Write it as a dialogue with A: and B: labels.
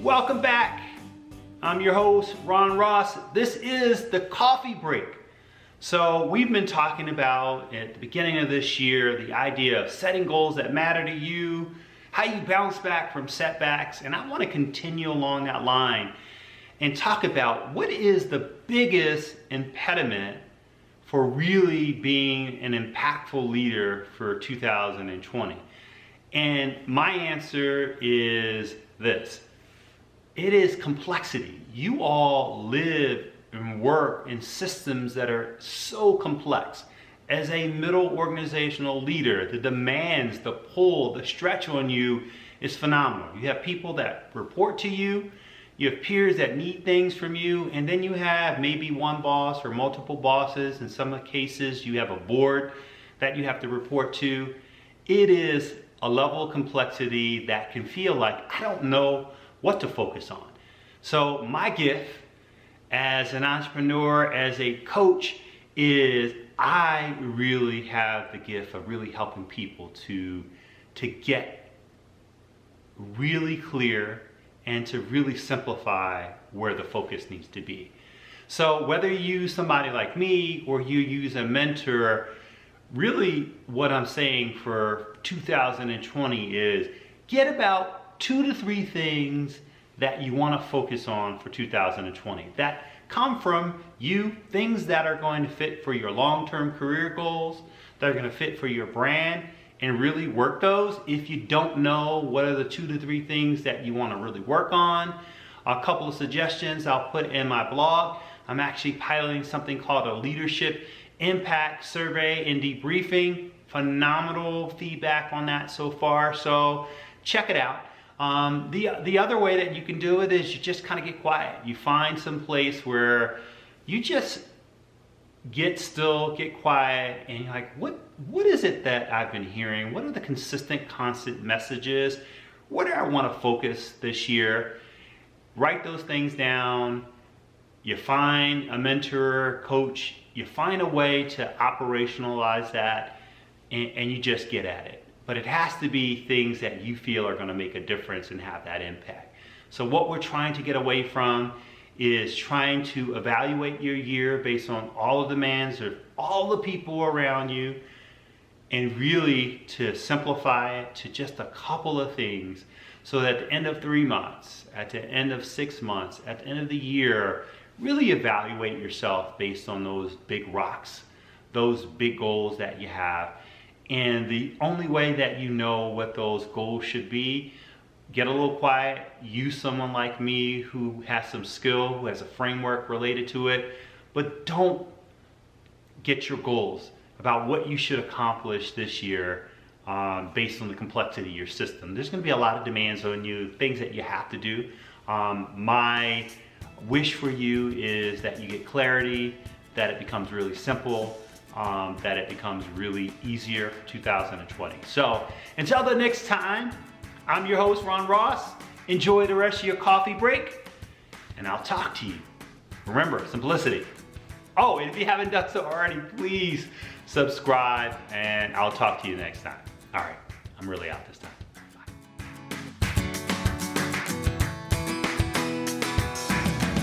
A: Welcome back. I'm your host, Ron Ross. This is the coffee break. So we've been talking about at the beginning of this year, the idea of setting goals that matter to you, how you bounce back from setbacks. And I want to continue along that line and talk about what is the biggest impediment for really being an impactful leader for 2020. And my answer is this. It is complexity. You all live and work in systems that are so complex. As a middle organizational leader, the demands, the pull, the stretch on you is phenomenal. You have people that report to you, you have peers that need things from you, and then you have maybe one boss or multiple bosses. In some cases, you have a board that you have to report to. It is a level of complexity that can feel like I don't know what to focus on. So my gift as an entrepreneur, as a coach, is I really have the gift of really helping people to get really clear and to really simplify where the focus needs to be. So whether you use somebody like me or you use a mentor, really what I'm saying for 2020 is get about 2 to 3 things that you want to focus on for 2020 that come from you, things that are going to fit for your long-term career goals, that are going to fit for your brand, and really work those. If you don't know what are the 2 to 3 things that you want to really work on, a couple of suggestions I'll put in my blog. I'm actually piloting something called a leadership impact survey and debriefing. Phenomenal feedback on that so far, so check it out. The other way that you can do it is you just kind of get quiet. You find some place where you just get still, get quiet, and you're like, what is it that I've been hearing? What are the consistent, constant messages? What do I want to focus this year? Write those things down. You find a mentor, coach, you find a way to operationalize that, and you just get at it. But it has to be things that you feel are going to make a difference and have that impact. So what we're trying to get away from is trying to evaluate your year based on all the demands of all the people around you, and really to simplify it to just a couple of things, so that at the end of 3 months, at the end of 6 months, at the end of the year, really evaluate yourself based on those big rocks, those big goals that you have. And the only way that you know what those goals should be, get a little quiet, use someone like me who has some skill, who has a framework related to it, but don't get your goals about what you should accomplish this year based on the complexity of your system. There's going to be a lot of demands on you, things that you have to do. My wish for you is that you get clarity, that it becomes really simple, that it becomes really easier for 2020. So until the next time, I'm your host, Ron Ross. Enjoy the rest of your coffee break, and I'll talk to you. Remember, simplicity. Oh, and if you haven't done so already, please subscribe, and I'll talk to you next time. All right, I'm really out this time.